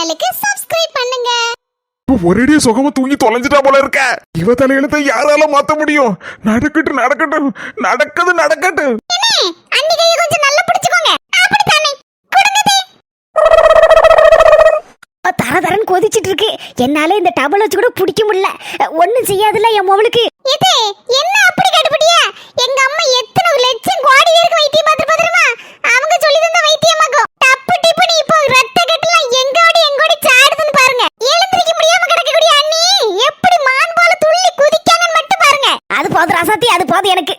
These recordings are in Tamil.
சேனலுக்கு சப்ஸ்கிரைப் பண்ணுங்க. ஒரேடியே சுகமா தூங்கி தொலைஞ்சிட்டா போல இருக்க. இவ தலையெழுத்தை யாரால மாத்த முடியும்? நடக்கட்டும் நடக்கட்டும், நடக்குது நடக்கட்டும். அண்ணி கையை கொஞ்சம் நல்லா பிடிச்சுக்கோங்க. அப்படிதானே? கொடுங்கதே. தர தரன்னு கொதிச்சிட்டு இருக்கு. என்னால இந்த டபுள் வச்சு கூட பிடிக்க முடியல. ஒண்ணும் செய்யாதுல என் மவளுக்கு. இது என்ன அப்படி கடுபடியா? எங்க அம்மா எத்தனை லட்சம் கோடி பேருக்கு வைத்தியம் பார்த்து பாத்துருமா? அவங்க சொல்லி தந்த வைத்தியமாக்கும். டப்பு டிப்புனி இப்போ ரத்த கட்டலாம் எங்கோடி சாடுதுன்னு பாருங்க. எழுந்திருக்க முடியாம கிடக்கக்கூடிய அண்ணி எப்படி மான் போல துள்ளி குதிக்காங்கன்னு மட்டும் பாருங்க. அது போது ரசத்தி, அது போது எனக்கு.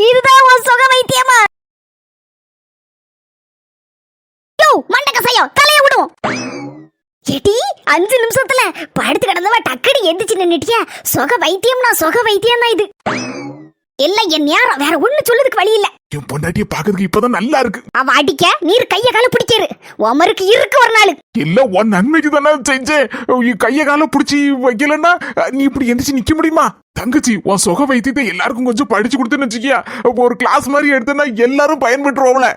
இதுதான் உன் சுக வைத்தியமா? மண்டகசையோ தலைய விடுவோம். எடி 5 நிமிஷத்துல படுத்து கிடந்தவ டக்கடி எந்திரிச்சு நின்னுட்டியா? சுக வைத்தியம்னா சுக வைத்தியம் தான் இது. எல்லாம் என் நேரம், வேற ஒண்ணு சொல்லுறதுக்கு வழி இல்ல. என் பொண்டாட்டிய பாக்குறதுக்கு இப்பதான் நல்லா இருக்கு. அவ அடிக்க நீர் கைய கால பிடிக்காரு. உமருக்கு இருக்கு ஒரு நாள். இல்ல உன் நன்மைக்கு தானே செஞ்சேன். கைய கால புடிச்சு வைக்கலன்னா நீ இப்படி எந்திரிச்சு நிக்க முடியுமா? தங்கச்சி, உன் சுக வைத்தியத்தை எல்லாருக்கும் கொஞ்சம் படிச்சு கொடுத்துன்னு வச்சுக்கியா, ஒரு கிளாஸ் மாதிரி எடுத்தனா எல்லாரும் பயன்பெற்றுவோம்ல.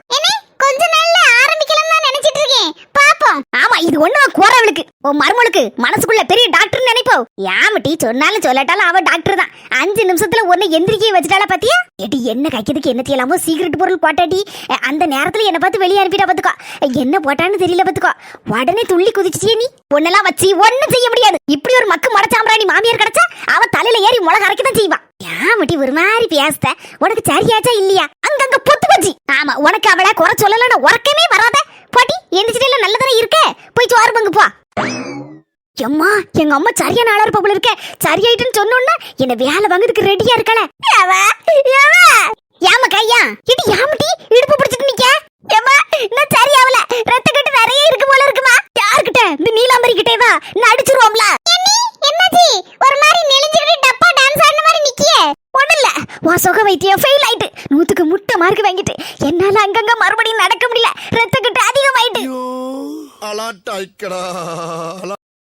கொஞ்ச நாள்ல ஆரம்பிக்கலாம் தான் நினைச்சிட்டு இருக்கேன். பாப்போம். ஆமா, இது ஒண்ணுதான் குறவளுக்கு. உன் மருமளுக்கு மனசுக்குள்ள பெரிய டாக்டர் நினைப்போ. யாமட்டி சொன்னாலும் சொல்லட்டாலும் அவ டாக்டர் தான். 5 நிமிஷத்துல ஒன்னு எந்திரிக்கே வச்சுட்டால பாத்தியா? எடி என்ன கைக்கிறதுக்கு என்ன செய்யலாமோ சீக்கிரட் பொருள் போட்டாடி. அந்த நேரத்துல என்ன பார்த்து வெளியே அனுப்பிட்டா பாத்துக்கோ. என்ன போட்டான்னு தெரியல பாத்துக்கோ. உடனே துள்ளி குதிச்சிட்டியே நீ. பொண்ணெல்லாம் வச்சு ஒண்ணும் செய்ய முடியாது. இப்படி ஒரு மக்கு மடச்சாம்பராணி மாமியார் கிடைச்சா அவ தலையில ஏறி முளக அரைக்கதான் செய்வான். யாமட்டி ஒரு மாதிரி பேசுத. உனக்கு சரியாச்சா இல்லையா? அங்கங்க பொத்து வச்சு. ஆமா, உனக்கு அவளை குறை சொல்லலன்னா உறக்கமே வராத. பாட்டி எந்திரிச்சிட்டு நல்லதானே இருக்க. போய் சோறு பங்கு போ. எம்மா, எங்க அம்மா சரியான ஆளா இருப்ப போல இருக்க. சரியாயிட்டுன்னு சொன்னோன்னா என்ன வேலை வாங்குறதுக்கு ரெடியா இருக்கல. ஏமா கையா இது யாமட்டி இடுப்பு பிடிச்சிட்டு நிக்க. ஏமா நான் சரியாவல. ரத்த கட்டு நிறைய இருக்கு போல இருக்குமா? யார்கிட்ட? இந்த நீலாம்பரி கிட்டே வா, நான் அடிச்சிருவோம்ல. என்னாச்சி? ஒரு மாதிரி நெளிஞ்சிட்டு டப்பா டான்ஸ் ஆடுன மாதிரி நிக்கியே. ஒண்ணு இல்ல, உன் சுக வைத்தியம் ஃபெயில் ஆயிட்டு. 100க்கு முட்டை மார்க் வாங்கிட்டு என்னால அங்கங்க மறுபடியும் நடக்க முடியல. ரத்த கட்டு அதிகமாயிட்டு.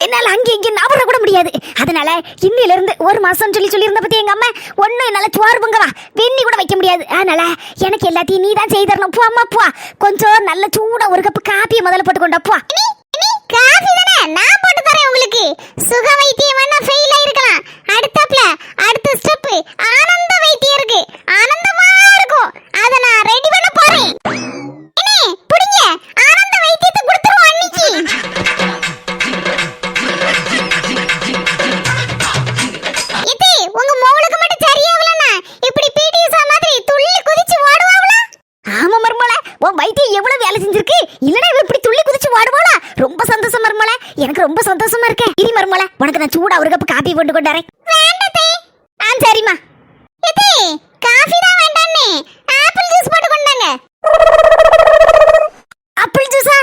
என்னால அங்க இங்க நபர கூட முடியாது. அதனால இன்னில இருந்து 1 மாசம் சொல்லியிருந்த பத்தி எங்க அம்மா ஒண்ணு என்னால சோறு பொங்கவா வெண்ணி கூட வைக்க முடியாது. அதனால எனக்கு எல்லாத்தையும் நீ தான் செய்து தரணும். போ அம்மா போ. கொஞ்சம் நல்ல சூடா ஒரு கப் காப்பியை முதல்ல போட்டு கொண்டா போ. காஃபி தானே நான் போட்டு தரேன் உங்களுக்கு. சுக வைத்தியம் வேணா ஃபெயில் ஆயிருக்கலாம். அடுத்த ஸ்டெப் ஆனந்த வைத்தியம் இருக்கு. ஆனந்தமா இருக்கும். அத நான் ரெடி பண்ண போறேன். என்ன புடிங்க, ஆனந்த வைத்தியத்தை கொடுத்துருவோம் அன்னிக்கு. இது உங்க மோளுக்கு மட்டும் சரியாவலனா இப்படி பிடிஎஸ் மாதிரி துள்ளி குதிச்சு ஓடுவாங்களா? ஆமா மர்மல, உன் வைத்தியம் எவ்வளவு வேலை செஞ்சிருக்கு. இல்லனா இவ இப்படி துள்ளி குதிச்சு ஓடுவாளா? ரொம்ப சந்தோஷம் மர்மல, எனக்கு ரொம்ப சந்தோஷமா இருக்கு. இரி மர்மல, உனக்கு நான் சூடா ஒரு கப் காபி போட்டு கொண்டாரேன். வேண்டதே. சரிமா. இது காபி தான் வேண்டானே. ஆப்பிள் ஜூஸ் போட்டு கொண்டாங்க. ஆப்பிள் ஜூஸா?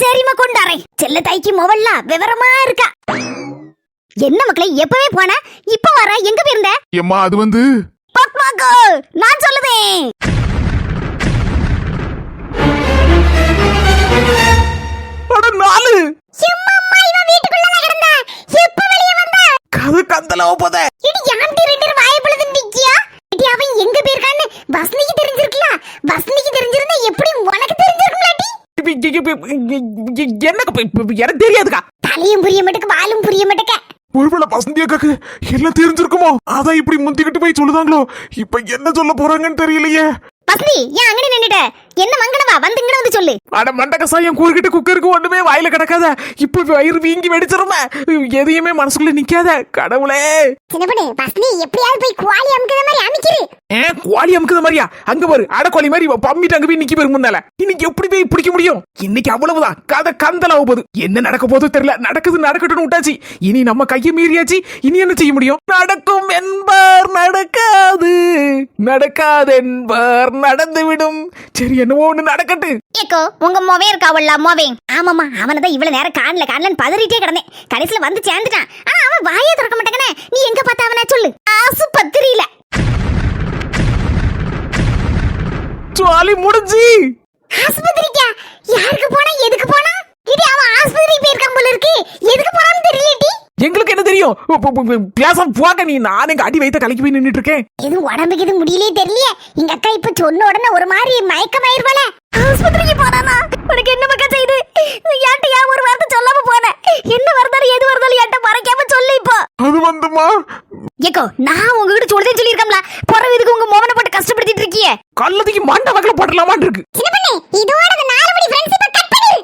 சரிமா கொண்டாரேன். செல்ல தாய்க்கு மொவல்ல விவரமா இருக்கா. என்ன மக்களே, எப்பவே போன இப்ப வர? எங்க போயிருந்த? ஏம்மா அது வந்து பக்மாகோ நான் சொல்லுதேன். அட 4 சும்மா இவன் வீட்டுக்குள்ள தான் கிடந்தா. எப்ப வெளிய வந்தா? கது கந்தலவ போதே. இடி யாம்டி 2 பேர் வாயை பொளந்து நிக்கியா? இடி அவன் எங்க போயிருக்கான்னு பஸ்னிக்கு தெரிஞ்சிருக்கலாம். பஸ்னிக்கு தெரிஞ்சிருந்தா எப்படி உனக்கு தெரிஞ்சிருக்கும்லாடி? என்ன எனக்கு தெரியாதுக்கா. தலையும் புரிய மாட்டேக்கு, வாலும் புரிய மாட்டேக்க. ஒருவேளை வசந்தியாக்காக்கு எல்லாம் தெரிஞ்சிருக்குமோ? அதான் இப்படி முந்திக்கிட்டு போய் சொல்லுதாங்களோ. இப்ப என்ன சொல்ல போறாங்கன்னு தெரியலையே. பஸ்னி ஏன் அங்கனே நின்னுட்ட? என்ன மங்கனவா வந்து இங்க வந்து சொல்லு. அட மண்டகசாயம் கூறுகிட்டு குக்கருக்கு ஒண்ணுமே வாயில கிடக்காத. இப்ப வயிறு வீங்கி வெடிச்சிருமே. எதையுமே மனசுக்குள்ள நிக்காத. கடவுளே, சின்னப்பனே பஸ்னி எப்படியாவது போய் கோழி அமுக்குற மாதிரி அமுக்கிரு. கோழி அமுக்குத மாதிரியா? அங்க பாரு, அடக்கோழி மாதிரி பம்மிட்டு அங்க போய் நிக்கி போயிரு முன்னால. இன்னைக்கு எப்படி போய் பிடிக்க முடியும்? இன்னைக்கு அவ்வளவுதான். கதை கந்தலாக போகுது. என்ன நடக்க போதோ தெரியல. நடக்குது நடக்கட்டும்னு விட்டாச்சு. இனி நம்ம கையை மீறியாச்சு. இனி என்ன செய்ய முடியும்? நடக்கும் என்பார் நடக்காது, நடக்காது என்பார் நடந்துவிடும். சரி, என்னவோ ஒண்ணு நடக்கட்டு. ஏக்கோ உங்க மொவே இருக்காவல்ல மொவே. ஆமாமா, அவனதான் இவ்வளவு நேரம் காணலன்னு பதறிட்டே கிடந்தேன். கடைசியில வந்து சேர்ந்துட்டான். அவன் வாயே திறக்க மாட்டேங்கனே. நீ எங்க பார்த்த அவனை சொல்லு. ஆசுபத்திரியில. ஜாலி முடிஞ்சு. ஆஸ்பத்திரிக்கா? யாருக்கு போனா எதுக்கு போனா? இது அவன் ஆஸ்பத்திரிக்கு போயிருக்கான் போல இருக்கு. எதுக்கு போறான்னு தெரியலடி. எங்களுக்கு என்ன தெரியும்? பேசாம போக நீ. நான் எங்க அடி வைத்த கலக்கி போய் நின்னுட்டு இருக்கேன். இது உடம்புக்கு இது முடியலையே தெரியலையே. எங்க அக்கா இப்ப சொன்ன உடனே ஒரு மாதிரி மயக்கமாயிருவாளே. ஆஸ்பத்திரிக்கு போறானா? உனக்கு என்ன மக்கா செய்து? ஏன்ட்ட ஏன் ஒரு வார்த்தை சொல்லாம போன? என்ன வரதாலும் எது வரதாலும் ஏன்ட்ட மறைக்காம சொல்லு இப்போ. அது வந்துமா ஏக்கோ நான் உங்ககிட்ட சொல்றேன்னு சொல்லியிருக்கோம்ல. பிறகு இதுக்கு உங்க மோகனை போட்டு கஷ்டப்படுத்திட்டு இருக்கியே. கள்ளத்துக்கு மண்ட வகல போட்டலாமான்னு இருக்கு. சின்ன பண்ணே இதோட அந்த 4 மணி ஃப்ரெண்ட்ஷிப்பை கட் பண்ணு.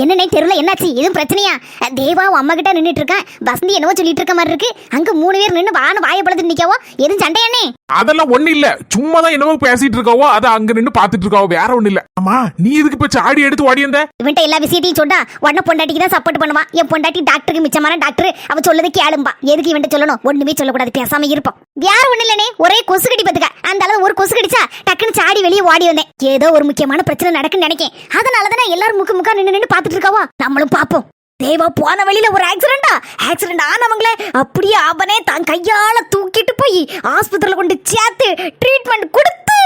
என்னே தெருல என்னாச்சு? எதுவும் பிரச்சனையா? தேவா அம்மா கிட்ட நின்னுட்டு இருக்கேன். வசந்தி என்னவோ சொல்லிட்டு இருக்க மாதிரி இருக்கு. அங்க 3 பேர் நின்னு வான வாயை பழத்து நிக்கவோ. எதுவும் சண்டையானே? அதெல்லாம் ஒண்ணு இல்ல. சும்மா தான் என்னவோ பேசிட்டு இருக்காவோ. அத அங்க நின்னு பாத்துட்டு இருக்காவோ. வேற ஒண்ணு இல்ல. அம்மா நீ எதுக்கு இப்ப சாடி எடுத்து ஓடி வந்த? இவன்ட்ட எல்லா விஷயத்தையும் சொன்னா உடனே பொண்டாட்டிக்கு தான் சப்போர்ட் பண்ணுவான். என் பொண்டாட்டி டாக்டருக்கு மிச்சமான டாக்டர். அவ சொல்லது கேளும்பா. எதுக்கு இவன்ட்ட சொல்லணும்? ஒண்ணுமே சொல்லக்கூடாது. பேசாம இருப்போம். வேற ஒண்ணு இல்லனே. ஒரே கொசு கடி பத்துக்க. அந்த அளவு ஒரு கொசு கடிச்சா டக்குன்னு சாடி வெளியே ஓடி வந்தேன். ஏதோ ஒரு முக்கியமான பிரச்சனை நடக்குன்னு நினைக்கேன். அதனாலதான் எல்லாரும் முக்கா நின்னு பாத்துட்டு இருக்காவோ. நம்மளும் பாப்போம். தேவா போன வழியில ஒரு ஆக்சிடென்ட் ஆனவங்களே அப்படியே அவனே தான் கையால தூக்கிட்டு போய் ஆஸ்பத்திரியில கொண்டு சேர்த்து ட்ரீட்மெண்ட் கொடுத்து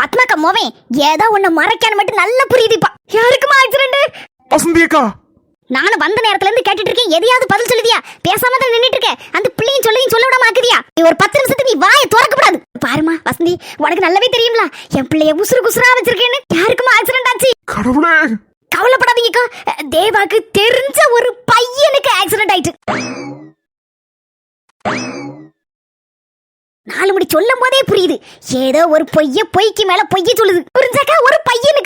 பத்மாக்கா மோவே ஏதோ ஒண்ணு மறைக்கான மட்டும் நல்லா புரியுதுப்பா. யாருக்குமா ஆக்சிடென்ட்? வசந்தி அக்கா. நானும் வந்த நேரத்துல இருந்து கேட்டுட்டு இருக்கேன். எதையாவது பதில் சொல்லுதியா? பேசாம தான் நின்னுட்டு இருக்க. அந்த பிள்ளையும் சொல்ல விடாம ஆக்குதியா? நீ ஒரு 10 நிமிஷத்துக்கு நீ வாயை திறக்கப்படாது. பாருமா வசந்தி, உனக்கு நல்லாவே தெரியும்ல என் பிள்ளைய குசுரா வச்சிருக்கேன்னு. யாருக்குமா ஆக்சிடென்ட் ஆச்சு? கடவுளே. கவலைப்படாதீங்கக்கா. தேவாக்கு தெரிஞ்ச ஒரு பையனுக்கு ஆக்சிடென்ட் ஆயிட்டு. 4 மணி சொல்லும் போதே புரியுது. ஏதோ ஒரு பொய்க்கு மேல பொய்ய சொல்லுது. புரிஞ்சாக்கா? ஒரு பையனுக்கு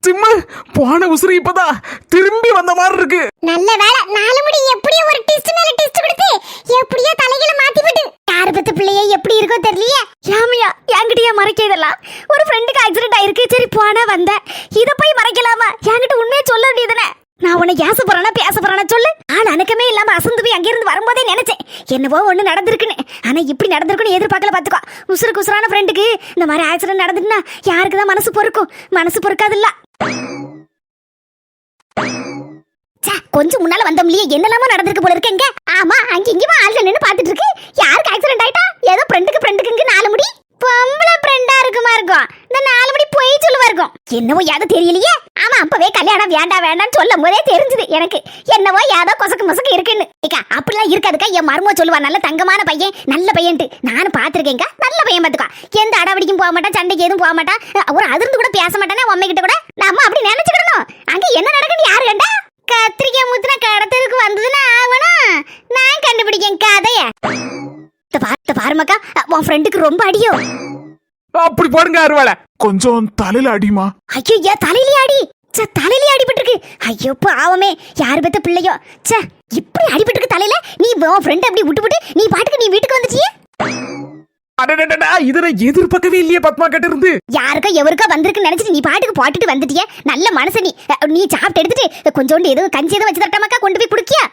சிம்மு போன உசுறு இப்பதான் திரும்பி வந்த மாதிரி இருக்கு. நல்ல வேளை 4 மணி எப்படியோ ஒரு டெஸ்ட் மேல டெஸ்ட் கொடுத்து எப்படியோ தலையில மாத்தி விட்டு. யார் பத்த பிள்ளையே எப்படி இருக்கோ தெரியலையே. யாமையா என்கிட்டயே மறைக்க இதெல்லாம்? ஒரு ஃப்ரெண்டுக்கு ஆக்சிடென்ட் ஆயிருக்கு. சரி போனா வந்த. இத போய் மறைக்கலாமா? என்கிட்ட உண்மையை சொல்ல வேண்டியதுதானே. நான் உன்னை பேச போறானா சொல்லு. ஆள் அணக்கமே இல்லாம அசந்து போய் அங்கிருந்து வரும்போதே நினைச்சேன் என்னவோ ஒண்ணு நடந்திருக்குன்னு. ஆனா இப்படி நடந்திருக்குன்னு எதிர்பார்க்கல. பாத்துக்கோ. உசுரான ஃப்ரெண்டுக்கு இந்த மாதிரி ஆக்சிடென்ட் நடந்துட்டுனா யாருக்குதான் மனசு பொறுக்கும்? மனசு பொறுக்காதுல்ல. கொஞ்சம் முன்னால வந்தோம்லயே என்னெல்லாமோ நடந்திருக்கு போல இருக்கு. எங்க? ஆமா அங்க இங்கேயுமா ஆள்கள் நின்னு பாத்துட்டு இருக்கு. யாருக்கு ஆக்சிடென்ட் ஆயிட்டா? ஏதோ ஃப்ரெண்டுக்கு 4 முடி பொம்பளை ஃப்ரெண்டா இருக்குமா இருக்கும். இந்த 4 மணி போய் சொல்லுவா இருக்கும். என்னவோ யாதோ தெரியலையே. ஆமா அப்பவே கல்யாணம் வேண்டாம்னு சொல்லும் போதே தெரிஞ்சது எனக்கு. என்னவோ யாதோ கொசக்கு இருக்குன்னு. ஏக்கா அப்படிலாம் இருக்காதுக்கா. என் மருமோ சொல்லுவா நல்ல தங்கமான பையன், நல்ல பையன்ட்டு. நானும் பாத்துருக்கேன்க்கா. நல்ல பையன் பாத்துக்கா. எந்த அடாவடிக்கும் போக மாட்டான், சண்டைக்கு எதுவும் போக மாட்டான். ஒரு அதிர்ந்து கூட பேச மாட்டானே உண்மை கிட்ட கூட. நம்ம அப்படி நினைச்சுக்கிடணும். அங்க என்ன நடக்குன்னு யாரு கண்டா? கத்திரிக்காய் முத்துன கடத்தலுக்கு வந்ததுன்னா ஆகணும். நான் கண்டுபிடிக்கேன் கதைய. பாருமாக்கா உன் ஃப்ரெண்டுக்கு ரொம்ப அடியோ. அப்படி பாருங்க அருவாளை. கொஞ்சம் தலையில அடிமா. ஐயோ ஏன் தலையிலே அடி? தலையிலே அடிபட்டிருக்கு. ஐயோ பாவமே. யாரு பெத்த பிள்ளையோ. இப்படி அடிபட்டிருக்கு தலையில. நீ உன் ஃப்ரெண்ட் அப்படி விட்டு நீ பாட்டுக்கு நீ வீட்டுக்கு வந்துட்டியே. இதனை எதிர்பார்க்கவே இல்லையே பத்மா கிட்ட இருந்து. யாருக்கோ எவருக்கோ வந்திருக்கு நினைச்சிட்டு நீ பாட்டுக்கு போட்டுட்டு வந்துட்டியே. நல்ல மனசு நீ சாப்பிட்டு எடுத்துட்டு கொஞ்சோண்டு எதுவும் கஞ்சி எதுவும் வச்சு தரட்டாமாக்கா கொண்டு போய் குடிக்கியா?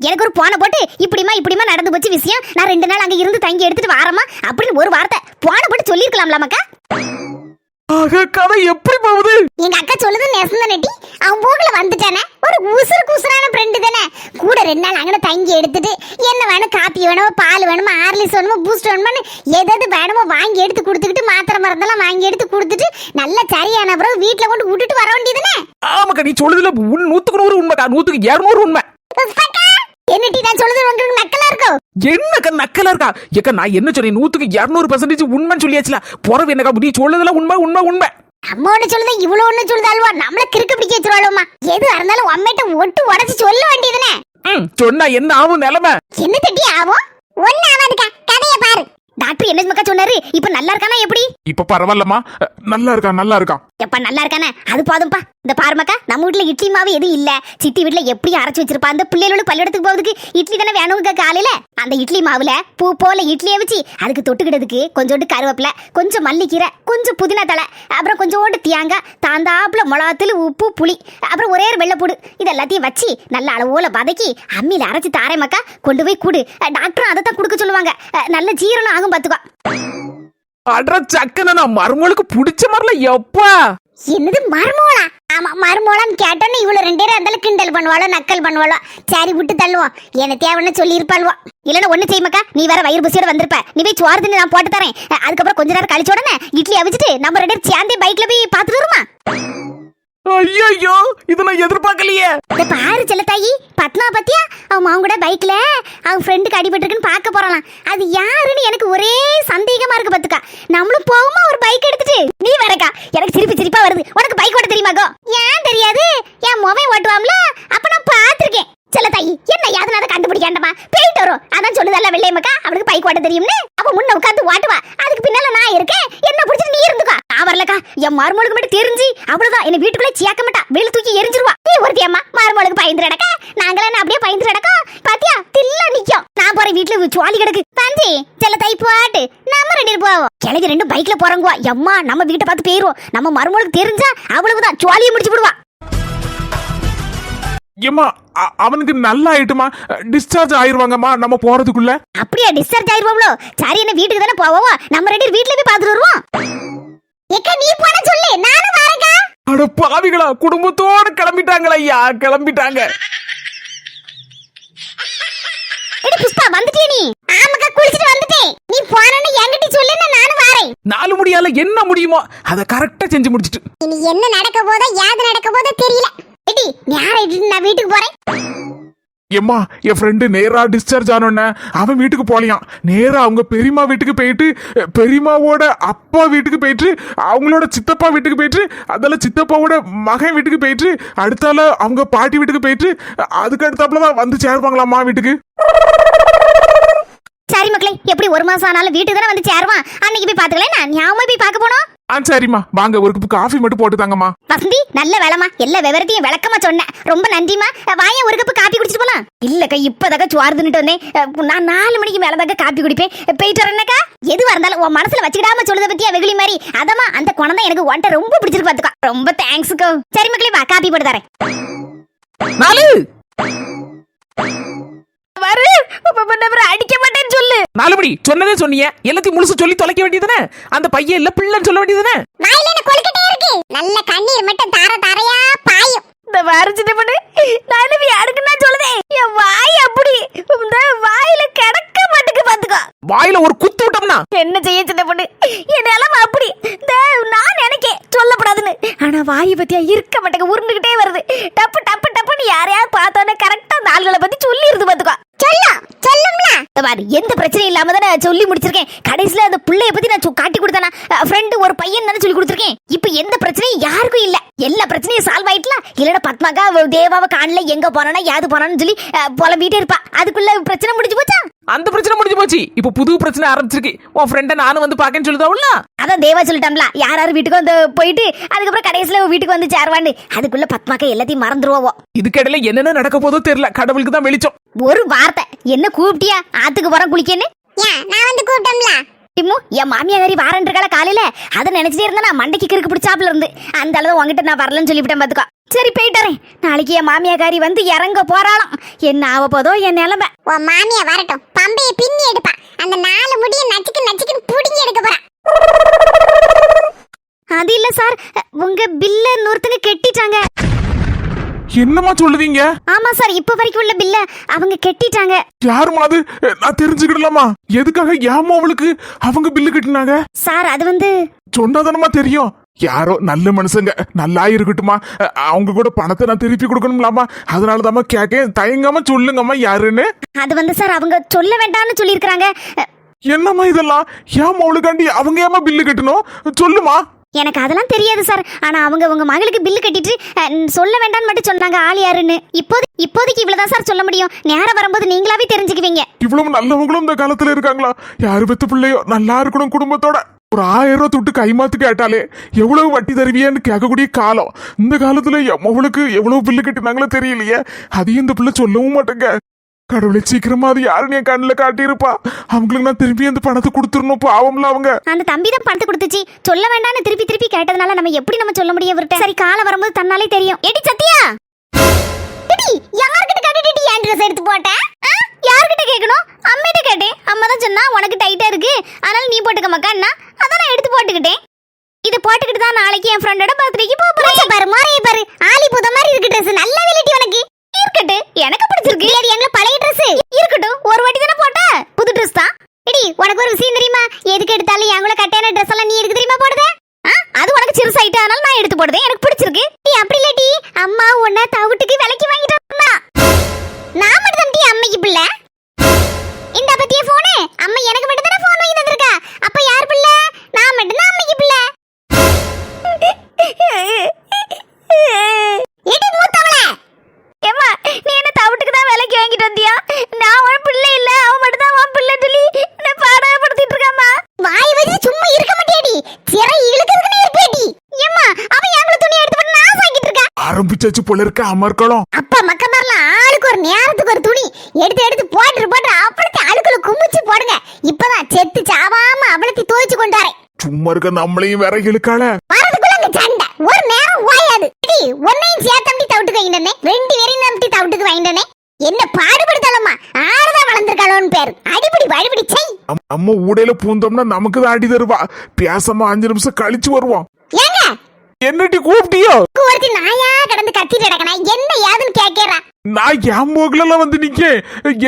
எனக்கு ஒரு போன போட்டு இப்படிமா நடந்து போச்சு விஷயம். நான் 2 நாள் அங்க இருந்து தங்கி எடுத்துட்டு வாரமா அப்படின்னு ஒரு வார்த்தை போன போட்டு சொல்லிருக்கலாம்லமாக்கா. கதை எப்படி போகுது? எங்க அக்கா சொல்லுது நெசந்தானடி. அவன் போகல வந்துட்டானே. ஒரு உசுரான ஃப்ரெண்டு தானே. கூட 2 நாள் அங்கே தங்கி எடுத்துட்டு என்ன வேணும், காப்பி வேணுமோ, பால் வேணுமோ, ஹார்லிக்ஸ் வேணுமோ, பூஸ்ட் வேணுமோன்னு எதாவது வேணுமோ வாங்கி எடுத்து கொடுத்துக்கிட்டு மாத்திரை மருந்தெல்லாம் வாங்கி எடுத்து கொடுத்துட்டு நல்லா சரியான பிறகு வீட்டுல கொண்டு விட்டுட்டு வர வேண்டியதுனே. ஆமாக்கா நீ சொல்லுதுல 100க்கு 100 உண்மைக்கா. 100க்கு 200 உண்மை. என்னடி நான் சொல்லுது உங்களுக்கு நக்கலா இருக்கோ? என்னக்கா நக்கலா இருக்கா? ஏக்கா நான் என்ன சொன்னேன்? 100க்கு 200% உண்மைன்னு சொல்லியாச்சுல. போறவு என்னக்கா நீ சொல்லுதுல உண்மை. அம்மா ஒண்ணு சொல்லுது இவ்வளவு ஒண்ணு சொல்லுது அல்வா. நம்மள கிறுக்கு பிடிக்க வச்சிருவாளுமா. எது இருந்தாலும் அம்மைட்ட ஒட்டு உடச்சு சொல்ல வேண்டியதுனே. சொன்னா என்ன ஆகும் நிலைமை? என்ன தட்டி ஆகும்? ஒண்ணு ஆகாதுக்கா. கதைய பாரு. டாக்டர் என்ன மக்கா சொன்னாரு? இப்ப நல்லா இருக்கானா எப்படி? இப்ப பரவாயில்லமா. நல்லா இருக்கா. எப்ப நல்லா இருக்கானே அது போதும்பா. இந்த பாருமாக்கா நம்ம வீட்டுல இட்லி மாவு எதுவும் இல்ல. சித்தி வீட்டுல எப்படி அரைச்சு வச்சிருப்பா. அந்த பிள்ளைகளோட பள்ளியிடத்துக்கு போறதுக்கு இட்லி தானே வேணுங்க காலையில. அந்த இட்லி மாவுல பூ போல இட்லியை வச்சு அதுக்கு தொட்டுக்கிட்டதுக்கு கொஞ்சோண்டு கருவேப்பிலை, கொஞ்சம் மல்லிக்கீரை, கொஞ்சம் புதினா தலை, அப்புறம் கொஞ்சோண்டு தேங்காய், தாந்தாப்புல மிளகாத்தூள், உப்பு, புளி, அப்புறம் ஒரே ஒரு வெள்ளைப்பூடு இது எல்லாத்தையும் வச்சு நல்ல அளவோல வதக்கி அம்மியில அரைச்சு தாரேமாக்கா. கொண்டு போய் கூடு. டாக்டரும் அதை தான் கொடுக்க சொல்லுவாங்க. நல்ல ஜீரணம் ஆகும் பாத்துக்கோ. அட்ரா சக்கன நான் மருமகளுக்கு பிடிச்ச மாதிரில எப்பா. என்னது மருமகளா? ஆமா மருமோளம் கேட்டோன்னு இவ்வளவு 2 பேரும் அந்த கிண்டல் பண்ணுவாளோ நக்கல் பண்ணுவாளோ. சரி விட்டு தள்ளுவோம், என்ன தேவைன்னு சொல்லி இருப்பாள்வோ. இல்லன்னா ஒண்ணு செய்யுமாக்கா, நீ வேற வயிறு பசியோட வந்திருப்ப, நீ போய் சோறு தின்னு நான் போட்டு தரேன். அதுக்கப்புறம் கொஞ்ச நேரம் கழிச்ச உடனே இட்லி அவிச்சிட்டு நம்ம 2 பேரும் சேர்ந்தே பைக்ல போய் பாத்துட்டு வருமா? ஐயோ இத நான் எதிர்பார்க்கலையே. இந்த பாரு செல்லத்தாயி, பத்மா பத்தியா அவன் மாவன் கூட பைக்ல அவன் ஃப்ரெண்டுக்கு அடிபட்டிருக்குன்னு பார்க்க போறாளாம். அது யாருன்னு எனக்கு ஒரே சந்தேகமா இருக்கு பாத்துக்கா. நம்மளும் போகுமா ஒரு பைக் எடுத்துட்டு? நீ வேறக்கா, எனக்கு சிரிப்பா வருது. உனக்கு பைக் ஓட்ட தெரியுமாக்கோ? ஏன் தெரியாது, என் மொபைல் ஓட்டுவாம்ல, அப்ப நான் பாத்திருக்கேன். செல்லத்தாயி என்ன யாதனால கண்டுபிடிக்காண்டமா, போயிட்டு வரும். அதான் சொல்லுதல்ல வெள்ளையம்மக்கா அவனுக்கு பைக் ஓட்ட தெரியும்னு. அப்ப முன்ன உட்காந்து ஓட்டுவா, அதுக்கு பின்னால நான் இருக்கேன், என்ன பிடிச்சிட்டு நீ இருந்துக்கா. நான் வரலக்கா, என் மருமகளுக்கு மட்டும் தெரிஞ்சு அவ்வளவுதான், என்ன வீட்டுக்குள்ளே சேர்க்க மாட்டா, வெளில தூக்கி எரிஞ்சிருவா. நீ ஒருத்தி அம்மா மருமகளுக்கு பயந்து நடக்க, நாங்களே அப்படியே பயந்து நடக்க. பாத்தியா தில்லா நிக்கும். நான் போற வீட்டுல சுவாலி கிடக்கு. தஞ்சி செல்லத்தாயி போட்டு நம்ம 2 பேரும் போவோம். கிழக்கு 2 பைக்ல போறங்குவா. எம்மா நம்ம வீட்டை பார்த்து போயிருவோம். நம்ம மருமகளுக்கு தெரிஞ்சா அவ்வளவுதான், சுவாலியை முடிச்சு விடுவா. ஏமா அவனுக்கு நல்லா ஆயிட்டுமா, டிஸ்சார்ஜ் ஆயிருவாங்கம்மா நம்ம போறதுக்குள்ள. அப்படியே டிஸ்சார்ஜ் ஆயிருவோம்ல. சரி என்ன வீட்டுக்கு தானே போவோம், நம்ம 2 பேரும் வீட்டுல போய் பாத்துட்டு வருவோம். ஏக்கா நீ போன சொல்லு, நானும் வரேன்க்கா. அட பாவிகளா, குடும்பத்தோட கிளம்பிட்டாங்களா ஐயா, கிளம்பிட்டாங்க. எடி புஷ்பா வந்துட்டியே நீ? ஆமாக்கா குளிச்சிட்டு வந்துட்டேன். நீ போனன்னு என்கிட்ட சொல்லு, நானும் வரேன். 4 முடியால என்ன முடியுமோ அதை கரெக்டா செஞ்சு முடிச்சிட்டு. இனி என்ன நடக்க போதோ ஏது நடக்க போதோ தெரியல. எடி நேரா நான் வீட்டுக்கு போறேன். ஏம்மா என் ஃப்ரெண்டு நேரா டிஸ்சார்ஜ் ஆனோன்னு அவன் வீட்டுக்கு போலியாம். நேரா அவங்க பெரியம்மா வீட்டுக்கு போயிட்டு, பெரியம்மாவோட அப்பா வீட்டுக்கு போயிட்டு, அவங்களோட சித்தப்பா வீட்டுக்கு போயிட்டு, அதெல்லாம் சித்தப்பாவோட மகன் வீட்டுக்கு போயிட்டு, அடுத்தால அவங்க பாட்டி வீட்டுக்கு போயிட்டு, அதுக்கு அடுத்தாப்புலதான் வந்து சேருவாங்களாம்மா வீட்டுக்கு. சரி மக்களே, எப்படி 1 மாசம் ஆனாலும் வீட்டுக்கு தானே வந்து சேருவான். அன்னைக்கு போய் பாத்துக்கலாம், ஞாபகம் போய் பார்க்க போனோம். சரிம்மா வாங்க, ஒரு கப் காஃபி மட்டும் போட்டு தாங்கம்மா. வசந்தி நல்ல வேலைமா, எல்லா விவரத்தையும் விளக்கமா சொன்னேன், ரொம்ப நன்றிமா. வாயா ஒரு கப் காப்பி குடிச்சிட்டு போலாம். இல்லக்கா இப்பதாக்கா சுவார் தின்னுட்டு வந்தேன், நான் 4 மணிக்கு மேலதாக்கா காப்பி குடிப்பேன். போயிட்டு வரேன்னாக்கா. எதுவா இருந்தாலும் உன் மனசுல வச்சுக்கிடாம சொல்லுத பத்தியா வெகுளி மாதிரி. அதமா அந்த குணம் தான் எனக்கு ஒன்ட்ட ரொம்ப பிடிச்சிருக்கு பாத்துக்கா. ரொம்ப தேங்க்ஸ்க்கோ. சரி மக்களே வா, காப்பி போட்டு தரேன். 4 அடிக்க மாட்டேன்னு சொல்லு. 4 மணி சொன்னதே சொன்னீங்க, எல்லாத்தையும் முழுசு சொல்லி தொலைக்க வேண்டியதுதானே. அந்த பையன் இல்ல பிள்ளைன்னு சொல்ல வேண்டியதுதானே. வாயில என்ன கொல்கட்டே இருக்கு, நல்ல கண்ணீர் மட்டும் தாரையா பாயும். இந்த வரைச்சிட்டு பண்ணு, நான் யாருக்குன்னா சொல்லுதேன், என் வாய் அப்படி இந்த வாயில கிடக்க மாட்டுக்கு பாத்துக்கோ. வாயில ஒரு குத்து விட்டோம்னா என்ன செய்ய சின்ன பொண்ணு, என் நிலைமை அப்படி. நான் நினைக்கேன் சொல்லப்படாதுன்னு, ஆனா வாயை பத்தியா இருக்க மாட்டேங்க, உருண்டுகிட்டே வருது. டப்பு டப்பு டப்புன்னு யாரையாவது பார்த்தோன்னே கரெக்டா அந்த ஆள்களை பத்தி சொல்லிருது பாத்துக்கோ. சொல்லும்ல பாரு, எந்த பிரச்சனையும் இல்லாம தானே சொல்லி முடிச்சிருக்கேன். கடைசியில அந்த பிள்ளைய பத்தி நான் காட்டி கொடுத்தேனா, ஃப்ரெண்டு ஒரு பையன் தானே சொல்லி கொடுத்துருக்கேன். இப்ப எந்த பிரச்சனையும் யாருக்கும் இல்ல, எல்லா பிரச்சனையும் சால்வ் ஆயிட்டலாம். இல்லன்னா பத்மாக்கா தேவாவை காணல, எங்க போனானா யாது போனான்னு சொல்லி புலம்பிட்டே இருப்பா. அதுக்குள்ள பிரச்சனை முடிஞ்சு போச்சா? அந்த பிரச்சனை முடிஞ்சு போச்சு. இப்ப புது பிரச்சனை ஆரம்பிச்சிருக்கு. உன் ஃப்ரெண்ட நானும் வந்து பாக்கன்னு சொல்லுதாவுல. அதான் தேவா சொல்லிட்டோம்ல, யாராரு வீட்டுக்கு வந்து போயிட்டு அதுக்கப்புறம் கடைசியில வீட்டுக்கு வந்து சேருவான்னு. அதுக்குள்ள பத்மாக்கா எல்லாத்தையும் மறந்துருவோம். இதுக்கிடையில என்னென்ன நடக்க போதோ தெரியல, கடவுளுக்கு தான் வெளிச்சம். ஒரு வார்த்தை என்ன கூப்பிட்டியா, ஆத்துக்கு போற குளிக்கன்னு? ஏன் நான் வந்து கூப்பிட்டோம்ல. டிம்மு என் மாமியாரி வாரன் இருக்கால காலையில, அதை நினைச்சிட்டே இருந்தா நான் மண்டைக்கு கிறுக்கு பிடிச்சாப்புல இருந்து அந்த அளவு உங்ககிட்ட நான் வரலன்னு சொல்லிவிட்டேன் பாத்துக்கோ. சரி போயிட்டாரேன், நாளைக்கு என் மாமியாரி வந்து இறங்க போறாளாம். என்ன ஆக போதோ என் நிலைமை. உன் மாமியா வரட்டும், பம்பையை பின்னி எடுப்பா. அந்த 4 முடிய நச்சுக்குன்னு புடிங்கி எடுக்க போறா. அது இல்ல சார், உங்க பில்ல இன்னொருத்தங்க கெட்டிட்டாங்க. என்னமா சொல்லுவீங்க? ஆமா சார், இப்ப வரைக்கும் உள்ள பில்ல அவங்க கெட்டிட்டாங்க. யாருமா அது, நான் தெரிஞ்சுக்கிடலாமா? எதுக்காக ஏமா அவளுக்கு அவங்க பில்லு கட்டினாங்க? சார் அது வந்து சொன்னாதானமா தெரியும். யாரோ நல்ல மனுஷங்க, நல்லா இருக்கட்டுமா, அவங்க கூட பணத்தை நான் திருப்பி கொடுக்கணும்லாமா, அதனாலதாம்மா கேட்க, தயங்காம சொல்லுங்கம்மா யாருன்னு. அது வந்து சார் அவங்க சொல்ல வேண்டாம்னு சொல்லியிருக்காங்க. என்னம்மா இதெல்லாம், ஏமா அவளுக்காண்டி அவங்க ஏமா பில்லு கட்டணும், சொல்லுமா. எனக்கு அதெல்லாம் தெரியாது சார், ஆனா அவங்க உங்க மகளுக்கு பில்லு கட்டிட்டு சொல்ல வேண்டாம்னு மட்டும் சொன்னாங்க. ஆள் யாருன்னு இப்போதைக்கு இவ்வளவுதான் சார் சொல்ல முடியும். நேரம் வரும்போது நீங்களாவே தெரிஞ்சுக்குவீங்க. இவ்வளவு நல்லவங்களும் இந்த காலத்துல இருக்காங்களா? யாரு பெத்த பிள்ளையோ நல்லா இருக்கணும் குடும்பத்தோட. ஒரு 1000 ரூபாய் தொட்டு கைமாத்து கேட்டாலே எவ்வளவு வட்டி தருவியன்னு கேட்கக்கூடிய காலம். இந்த காலத்துல அவளுக்கு எவ்வளவு பில்லு கட்டினாங்களோ தெரியலையே, அதையும் இந்த பிள்ளை சொல்லவும் மாட்டேங்க. கடவுளை சீக்கிரமா அது யாருன்னு என் கண்ணுல காட்டியிருப்பா. அவங்களுக்கு நான் திருப்பி அந்த பணத்தை கொடுத்துடணும், பாவம்ல அவங்க. அந்த தம்பி தான் பணத்தை கொடுத்துச்சு, சொல்ல வேண்டாம்னு திருப்பி கேட்டதுனால நம்ம எப்படி நம்ம சொல்ல முடியும் அவர்கிட்ட? சரி காலம் வரும்போது தன்னாலே தெரியும். எடி சத்தியா, எடி யார்கிட்ட கட்டிட்டு ஏன் ட்ரெஸ் எடுத்து போட்ட? யார்கிட்ட கேட்கணும்? அம்மிட்ட கேட்டேன். அம்மா தான் சொன்னா உனக்கு டைட்டா இருக்கு, அதனால நீ போட்டுக்க மக்கா. அதான் நான் எடுத்து போட்டுக்கிட்டேன். இத போட்டுக்கிட்டு தான் நாளைக்கு என் ஃப்ரெண்டோட பர்த்டேக்கு போறேன். பாரு மோரைய பாரு ஆலி பூத மாதிரி இருக்கு Dress நல்லா விலட்டி உனக்கு இருக்கட்டும், எனக்கு பிடிச்சிருக்கு. இது எங்க பழைய Dress இருக்கட்டும், ஒரு வாட்டி தானே போட்டேன், புது Dress தான். எடி உனக்கு ஒரு விஷயம் தெரியுமா எதுக்கு எடுத்தாலும் என் கூட கட்டையான Dress எல்லாம் நீ எதுக்கு தெரியுமா போடுத அது உனக்கு சிறுசாயிட்டு அதனால நான் எடுத்து போடுதேன், எனக்கு பிடிச்சிருக்கு. நீ அப்படி இல்லடி அம்மா உன்னை தவிட்டுக்கு விலைக்கு வாங்கிட்டு அம்மா நான் மட்டும் தான் அம்மைக்கு பிள்ளை இந்த பத்திய போனு அம்மா எனக்கு மட்டும் தானே போன் வாங்கி தந்திருக்கா அப்ப யார் பிள்ளை நான் மட்டும் தான் அம்மைக்கு பிள்ளை எடி மூத்தவளே ஏம்மா, நீ என்ன தவிட்டுக்கு தான் விலைக்கு வாங்கிட்டு வந்தியா? நான் உன் பிள்ளை இல்ல, அவன் மட்டும் தான் உன் பிள்ளை சொல்லி என்ன பாடப்படுத்திட்டு இருக்காமா? வாய் வச்சு சும்மா இருக்க மாட்டியாடி சிறை இழுக்கிறதுக்குன்னு இருப்பேடி ஏம்மா அவன் எங்களை துணி எடுத்து போட்டு நான் வாங்கிட்டு இருக்கா ஆரம்பிச்சாச்சு போல இருக்க அமர்க்கலாம். அப்பா மக்க மாதிரிலாம் ஆளுக்கு ஒரு நேரத்துக்கு ஒரு துணி எடுத்து எடுத்து போட்டு அவளத்தை ஆளுக்குள்ள குமிச்சு போடுங்க இப்பதான் செத்து சாவாம அவளத்தை துவைச்சு கொண்டு வரேன் சும்மா இருக்க நம்மளையும் வேற இழுக்கால. வரதுக்குள்ள அங்க சண்டை ஒரு நேரம் ஓயாது ஒன்னையும் சேர்த்தம்பி தவிட்டுக்கு வாங்கிட்டனே 2 பேரையும் நம்பி தவிட்டுக்கு வாங்கிட்டனே என்ன பாடுபடுத்தாலம்மா ஆறுதான் வளர்ந்துருக்காளோன்னு பேரு அடிப்படி செய் நம்ம ஊடையில பூந்தோம்னா நமக்கு தான் அடி தருவா. பேசாம 5 நிமிஷம் கழிச்சு வருவோம். ஏங்க என்னடி கூப்பிட்டியோ? ஒருத்தி நாயா கடந்து கத்திட்டு கிடக்கனா என்ன ஏதுன்னு கேட்கிறா நான் என் போக்குல வந்து நிக்க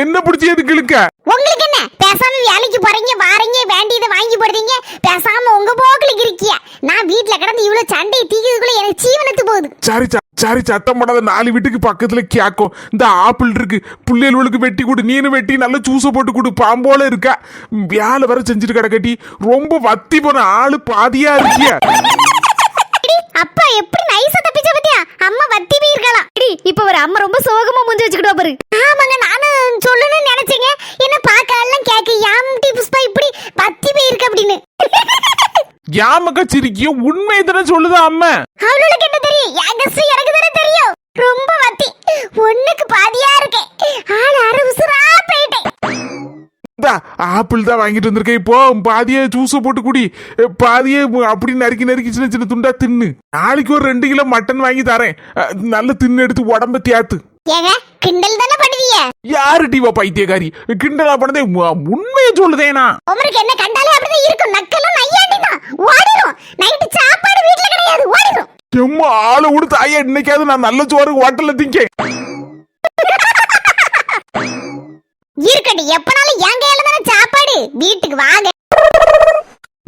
என்ன பிடிச்சி எதுக்கு இழுக்க? உங்களுக்கு என்ன பேசாம வேலைக்கு போறீங்க வாரீங்க வேண்டியதை வாங்கி போடுறீங்க பேசாம உங்க போக்குல இருக்கியா நான் வீட்டுல கிடந்து இவ்வளவு சண்டை தீக்கிறதுக்குள்ள எனக்கு ஜீவனத்து போகுது. சரி சத்தம் போடாத 4 வீட்டுக்கு பக்கத்துல கேக்கும். இந்த ஆப்பிள் இருக்கு புள்ளைகளுக்கு வெட்டி கொடு நீனு வெட்டி நல்ல ஜூஸ போட்டு கொடு பாம்போல இருக்கா வேலை வர செஞ்சுட்டு கிடக்கட்டி ரொம்ப வத்தி போன ஆளு பாதியா இருக்கிய. அப்பா எப்படி நைஸா தப்பிச்ச பத்தியா அம்மா வத்தி போயிருக்கலாம். இப்ப ஒரு அம்மா ரொம்ப சோகமா முஞ்சி வச்சுக்கிட்டா பாரு. ஆமாங்க நானும் சொல்லணும்னு நினைச்சேங்க என்ன பார்க்க எல்லாம் கேட்க யாம்டி புஷ்பா இப்படி வத்தி போயிருக்கு அப்படின்னு யாமக்க சிரிக்கிய உண்மை தானே சொல்லுதா அம்மா. அவளுக்கு என்ன தெரியும் என் கஷ்டம் எனக்கு தானே தெரியும் ரொம்ப வத்தி ஒண்ணுக்கு பாதியா இருக்கேன் ஆள் அரை உசுரா போயிட்டேன். ஆப்பிள் தான் வாங்கிட்டு வந்திருக்கேன் இப்போ பாதியே ஜூஸ போட்டு குடி பாதியே அப்படி நறுக்கி சின்ன சின்ன துண்டா தின்னு. நாளைக்கு ஒரு 2 கிலோ மட்டன் வாங்கி தரேன் நல்ல தின்னு எடுத்து உடம்ப தேத்து. ஏங்க கிண்டல் தானே பண்ணுவீங்க? யாரு டிவா பைத்தியக்காரி கிண்டலா பண்ணதே உண்மையை சொல்லுதேனா? உங்களுக்கு என்ன கண்டாலே அப்படிதான் இருக்கும் நக்கலும் நையாண்டிதான் ஓடிரும் நைட்டு சாப்பாடு வீட்ல கிடையாது ஓடிரும். எம்மா ஆளை விடு தாயா இன்னைக்காவது நான் நல்ல சோறு ஹோட்டல்ல திங்க இருக்கடி எப்பனாலும் என் கையில தானே சாப்பாடு வீட்டுக்கு வாங்க.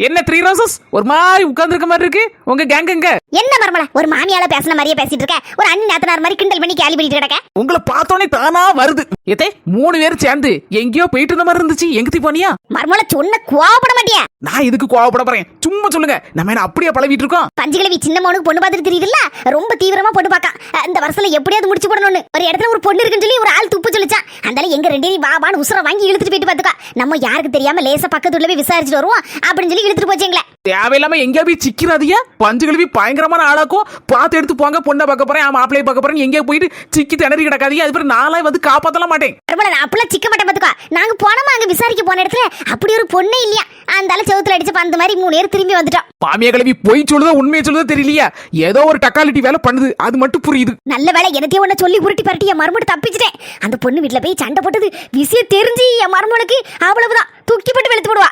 என்ன 3 ரோசஸ் ஒரு மாதிரி உட்கார்ந்து இருக்க மாதிரி இருக்கு உங்க கேங்குங்க. என்ன மர்மல ஒரு மாமியால பேசின மாதிரியே பேசிட்டு இருக்க, ஒரு அண்ணி நாத்தனார் மாதிரி கிண்டல் பண்ணி கேலி பண்ணிட்டு கிடக்க. உங்களை பார்த்தோன்னே தானா வருது. ஏத்தே 3 பேர் சேர்ந்து எங்கேயோ போயிட்டு இருந்த மாதிரி இருந்துச்சு எங்கத்தி போனியா? மர்மல சொன்ன கோவப்பட மாட்டியா? நான் எதுக்கு கோவப்பட போறேன் சும்மா சொல்லுங்க நம்ம என்ன அப்படியே பழவிட்டு இருக்கோம். பஞ்சுகிழவி சின்ன மோனுக்கு பொண்ணு பார்த்துட்டு தெரியுதுல்ல ரொம்ப தீவிரமா பொண்ணு பார்க்க இந்த வருஷத்துல எப்படியாவது முடிச்சு போடணும்னு ஒரு இடத்துல ஒரு பொண்ணு இருக்குன்னு சொல்லி ஒரு ஆள் துப்பு சொல்லிச்சான். அதனால எங்க 2 பேரும் வாபான்னு உசுர வாங்கி இழுத்துட்டு போயிட்டு பாத்துக்கா நம்ம யாருக்கு தெரியாம லேசா பக்கத்துல போய் விசாரிச்சுட்டு வருவோம் அப்படின்னு சொல்லி இழுத்துட்டு போச்சீங்களே. தேவையில்லாம எங்கேயா போய் சிக்கிறாதியா பஞ்சுகிழவி பயங்கரமான ஆளாக்கும் பார்த்து எடுத்து போங்க பொண்ணை பார்க்க போறேன் மாப்பிளையை பார்க்க போறேன் எங்கேயா போயிட்டு சிக்கி திணறி கிடக்காதீங்க அது பேர் நாளா வந்து காப்பாத்தலாம் மாட்டேன். நான் அப்பெல்லாம் சிக்க மாட்டேன் பாத்துக்கா. நாங்க போனோமா அங்க விசாரிக்க போன இடத்துல அப்படி ஒரு பொண்ணே இல்லையா அந்த செவுத்துல அடிச்சு அந்த மாதிரி 3 பேர் திரும்பி வந்துட்டோம். மாமியா கிழவி போய் சொல்லுதா உண்மையை சொல்லுதா தெரியலையா ஏதோ ஒரு டக்காலிட்டி வேலை பண்ணுது அது மட்டும் புரியுது. நல்ல வேலை எனத்தையும் ஒண்ணு சொல்லி உருட்டி பரட்டி என் மருமட்டு தப்பிச்சிட்டேன். அந்த பொண்ணு வீட்டுல போய் சண்டை போட்டது விஷயம் தெரிஞ்சு என் மருமனுக்கு அவ்வளவுதான் தூக்கி போட்டு வெளுத்து போடுவா.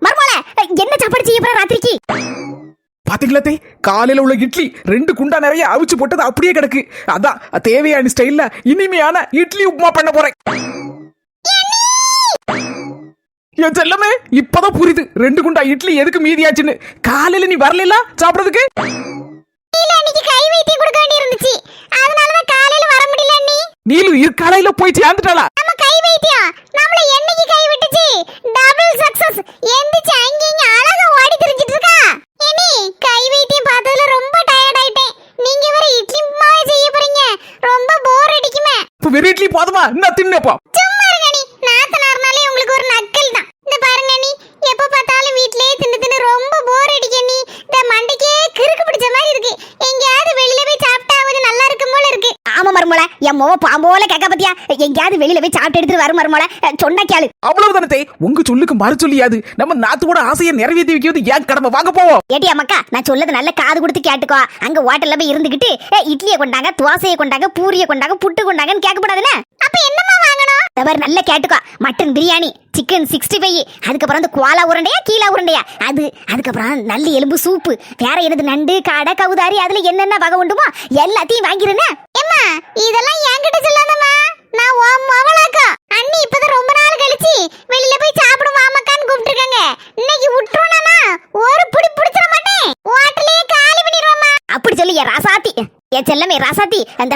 மருமல என்ன சாப்பாடு செய்ய போற ராத்திரிக்கு? பாத்தீங்களா காலையில உள்ள இட்லி 2 குண்டா நிறைய அவிச்சு போட்டது அப்படியே கிடக்கு. அதான் தேவையான ஸ்டைல்ல இனிமையான இட்லி உப்புமா பண்ண போறேன். என் செல்லமே இப்பதான் புரியுது 2 குண்டா இட்லி எதுக்கு மீதியாச்சுன்னு. காலையில நீ வரல சாப்பிடறதுக்கு? இல்ல இன்னைக்கு கை வைத்தியம் கொடுக்க வேண்டி இருந்துச்சு அதனால தான் காலையில வர முடியல. நீலு காலையில போய் சேர்ந்துட்டாளா? நம்ம கை வைத்தியம் நம்மள என்னைக்கு கை விட்டுச்சு டபுள் சக்சஸ் எந்திச்சு அங்கங்க அழகா ஓடி திரிஞ்சிட்டு இருக்கா. இனி கை வைத்தியம் பார்த்ததுல ரொம்ப டயர்ட் ஆயிட்டேன். நீங்க வேற இட்லி மாவே செய்ய போறீங்க ரொம்ப போர் அடிக்குமே. இப்ப வெறும் இட்லி போதுமா என்ன தின்னப்பா? சும்மா இருங்க நீ நாத்தனார்னாலே உங்களுக்கு ஒரு நக்கல் தான். இந்த பாருங்க நீ எப்ப பார்த்தாலும் வீட்லயே தின்னு ரொம்ப போர் அடிக்க நீ இந்த மண்டைக்கே கிறுக்கு பிடிச்ச மாதிரி இருக்கு. எங்கயாவது வெளியில போய் சாப்பிட்டாவது நல்லா இருக்கும் போல இருக்கு. ஆமா மருமல என் மோவ பாம்போல கேட்க பத்தியா எங்கயாவது வெளியில போய் சாப்பிட்டு எடுத்துட்டு வரும் மருமல சொன்ன கேளு. அவ்வளவுதானே உங்க சொல்லுக்கு மறு சொல்லியாது நம்ம நாத்தோட ஆசையை நிறைவேற்றி வைக்கிறது ஏன் கடமை வாங்க போவோம். ஏட்டியா மக்கா நான் சொல்லது நல்ல காது கொடுத்து கேட்டுக்கோ. அங்க ஹோட்டல்ல போய் இருந்துகிட்டு இட்லியை கொண்டாங்க தோசையை கொண்டாங்க பூரியை கொண்டாங்க புட்டு கொண்டாங்கன்னு கேட்கப்படாதுன்னு. அப்ப என்னமா வாங்கணும்? தவறு நல்ல கேட்டுக்கோ. மட்டன் பிரியாணி, சிக்கன் 65, அதுக்கப்புறம் அந்த கோலா உருண்டையா கீழா உருண்டையா அது, அதுக்கப்புறம் நல்ல எலும்பு சூப்பு, வேற என்னது நண்டு காடை கவுதாரி, அதுல என்னென்ன வகை உண்டுமோ எல்லாத்தையும் வாங்கிருந்தேன். ஏம்மா இதெல்லாம் என்கிட்ட சொல்லாதம்மா, நான் உன் மவளாக்கா. அண்ணி இப்பதான் ரொம்ப நாள் கழிச்சு வெளியில போய் சாப்பிடும் மாமக்கான்னு கூப்பிட்டுருக்காங்க. இன்னைக்கு விட்டுருவானா ஒரு புடி புடிச்சிட மாட்டேன், ஹோட்டலையே காலி பண்ணிடுவாமா. அப்படி சொல்லி என் ராசாத்தி, என் செல்லமே ராசாத்தி, அந்த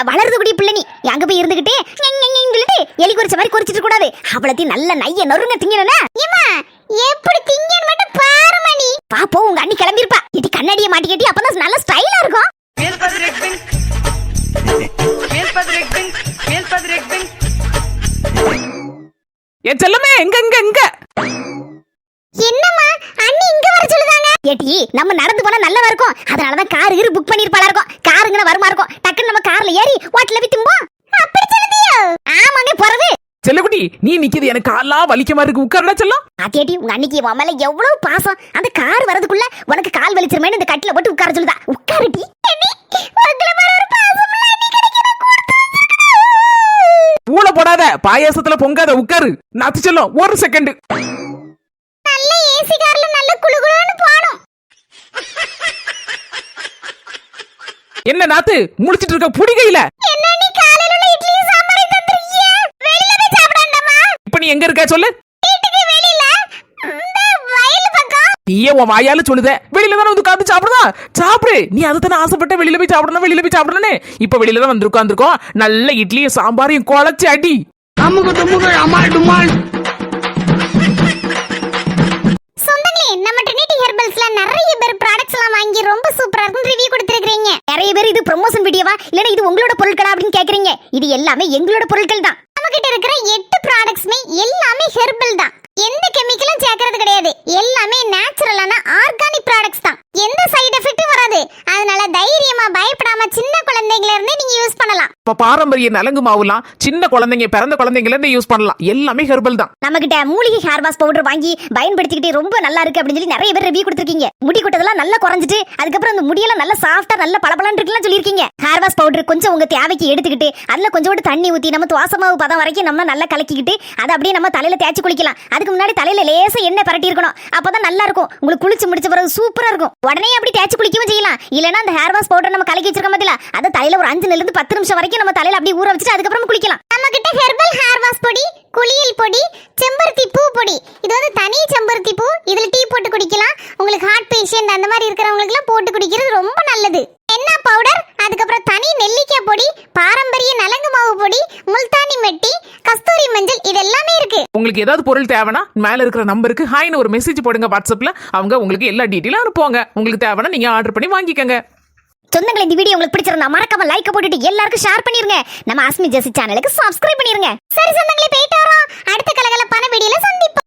வளருது குடி பிள்ளை, நீ அங்க போய் இருந்துகிட்டு சொல்லிட்டு எலி குறிச்ச மாதிரி குறிச்சிட்டு கூடாது. அவ்வளத்தையும் நல்ல நைய நொறுங்க திங்கணும்னா ஏம்மா எப்படி திங்கன்னு மட்டும் பாருமா நீ. பாப்போ உங்க அண்ணி கிளம்பிருப்பா. இடி கண்ணாடியை மாட்டிக்கிட்டி, அப்பதான் நல்ல ஸ்டைலா இருக்கும். என் செல்லமே எங்க எங்க எங்க என்னம்மா அண்ணி இங்க வர சொல்லுதாங்க? ஏட்டி நம்ம நடந்து போனா நல்லவா இருக்கும், அதனாலதான் கார் இரு புக் பண்ணிருப்பாளா இருக்கும். காருங்கன வருமா இருக்கும், டக்குன்னு நம்ம கார்ல ஏறி ஹோட்டல்ல போய் திம்போம். அப்படி சொல்லுதியோ? ஆமாங்க போறது. செல்லக்குட்டி நீ நிக்கிது எனக்கு காலா வலிக்க மாதிரி இருக்கு, உட்கார்டா செல்லம். அதேடி உங்க அன்னைக்கு உன் மேல எவ்வளவு பாசம், அந்த கார் வரதுக்குள்ள உனக்கு கால் வலிச்சிருமேன்னு இந்த கட்டில போட்டு உட்கார சொல்லுதா. உட்காருடி. உங்கள மாதிரி ஒரு பாசமுள்ள அண்ணி கிடைக்கிற கொடுத்து ஊழ போடாத, பாயாசத்துல பொங்காத, உட்காரு. நாத்து செல்லம் ஒரு செகண்ட். நல்ல ஏசி கார்ல நல்ல குளுகுளுன்னு போணும். என்ன நாத்து முடிச்சிட்டு இருக்க புடிகையில? என்ன நீ காலையில உள்ள இட்லி சாம்பாரை தந்துறியே, வெளியில போய் சாப்பிடாண்டமா? இப்ப நீ எங்க இருக்க சொல்லு. வீட்டுக்கு வெளியில இந்த வயல் பக்கம். நீயே உன் வாயால சொல்லுத, வெளியில தானே வந்து உட்கார்ந்து சாப்பிடுதா, சாப்பிடு. நீ அதுதானே ஆசைப்பட்ட வெளியில போய் சாப்பிடணும், வெளியில போய் சாப்பிடணும்னு. இப்ப வெளியில தான் வந்து உட்கார்ந்துருக்கோம், நல்ல இட்லியும் சாம்பாரையும் குழச்சி அடி. சொந்தங்களே, நம்ம ட்ரினிட்டி ஹெர்பல்ஸ்ல நிறைய பேர் ப்ராடக்ட்ஸ் எல்லாம் வாங்கி ரொம்ப சூப்பரா இருக்குன்னு ரிவ்யூ கொடுத்திருக்கீங்க. நிறைய பேர் இது ப்ரமோஷன் வீடியோவா இல்லனா இது உங்களோட பொருட்களா அப்படின்னு கேக்குறீங்க. இது எல்லாமே எங்களோட பொருட்கள் தான். நம்ம கிட்ட இருக்கிற 8 ப்ராடக்ட்ஸ்மே எல்லாமே ஹெர்பல் தான். எந்த கெமிக்கலும் சேர்க்கறது கிடையாது. எல்லாமே நேச்சுரலான ஆர்கானிக் ப்ராடக்ட்ஸ் தான். எந்த சைடு எஃபெக்ட்டும் வராது. அதனால தைரியமா பயப்படாம சின்ன குழந்தைகள இருந்தே நீங்க யூஸ் பண்ணலாம். இப்ப பாரம்பரிய நலங்கு மாவுலாம் சின்ன குழந்தைங்க பிறந்த குழந்தைங்கள இருந்து யூஸ் பண்ணலாம். எல்லாமே ஹெர்பல் தான். நம்ம கிட்ட மூலிகை ஹேர் வாஷ் பவுடர் வாங்கி பயன்படுத்திக்கிட்டே ரொம்ப நல்லா இருக்கு அப்படின்னு சொல்லி நிறைய பேர் ரிவ்யூ கொடுத்திருக்கீங்க. முடி கொட்டதெல்லாம் நல்லா குறைஞ்சிட்டு அதுக்கப்புறம் அந்த முடியெல்லாம் நல்லா சாஃப்டா நல்ல பளபளன்னு இருக்குன்னு சொல்லியிருக்கீங்க. ஹேர் வாஷ் பவுடர் கொஞ்சம் உங்க தேவைக்கு எடுத்துக்கிட்டு அதுல கொஞ்சோண்டு தண்ணி ஊத்தி நம்ம துவாசமாவு பதம் வரைக்கும் நம்ம நல்லா கலக்கிக்கிட்டு அதை அப்படியே நம்ம தலையில தேய்ச்சி குளிக்கலாம். அதுக்கு முன்னாடி தலையில லேசா எண்ணெய் பரட்டி இருக்கணும், அப்பதான் நல்லா இருக்கும். உங்களுக்கு குளிச்சு முடிச்ச பிறகு சூப்பரா இருக்கும். உடனே அப்படி தேய்ச்சி குளிக்கவும் செய்யலாம். இல்லனா அந்த ஹேர் வாஷ் பவுடர் நம்ம கலக்கி வச்சிருக்க மாதிரி அதை தலையில ஒரு 5 நிமிஷம் 10 நிமிஷம் வரைக்கும் நம்ம தலையில அப்படியே ஊற வச்சுட்டு அதுக்கப்புறம் குளிக்கலாம். நம்ம கிட்ட ஹெர்பல் ஹேர் வாஷ் பொடி, குளியல் பொடி, செம்பருத்தி பூ பொடி. இது வந்து தனி செம்பருத்தி பூ, இதுல டீ போட்டு குடிக்கலாம். உங்களுக்கு ஹார்ட் பேஷண்ட் அந்த மாதிரி இருக்கிறவங்களுக்கு எல்லாம் போட்டு குடிக்கிறது ரொம்ப நல்லது. என்ன பவுடர், அதுக்கப்புறம் தனி நெல்லிக்காய் பொடி, பாரம்பரிய நலங்கு மாவு பொடி, முல்தானி மெட்டி, கஸ்தூரி மஞ்சள், இது எல்லாமே இருக்கு. உங்களுக்கு ஏதாவது பொருள் தேவைன்னா மேல இருக்கிற நம்பருக்கு ஹாய்னு ஒரு மெசேஜ் போடுங்க வாட்ஸ்அப்ல. அவங்க உங்களுக்கு எல்லா டீட்டெயிலும் அனுப்புவாங்க. உங்களுக்கு தேவைன்னா நீங்க ஆர்டர் பண்ணி வாங்கிக்கங்க. சொந்தங்களே, இந்த வீடியோ உங்களுக்கு பிடிச்சிருந்தா மறக்காம லைக் போட்டுட்டு எல்லாருக்கும் ஷேர் பண்ணிருங்க. நம்ம அஸ்மி ஜெசி சேனலுக்கு சப்ஸ்கிரைப் பண்ணிருங்க. சரி சொந்தங்களே, போயிட்டு வரோம்.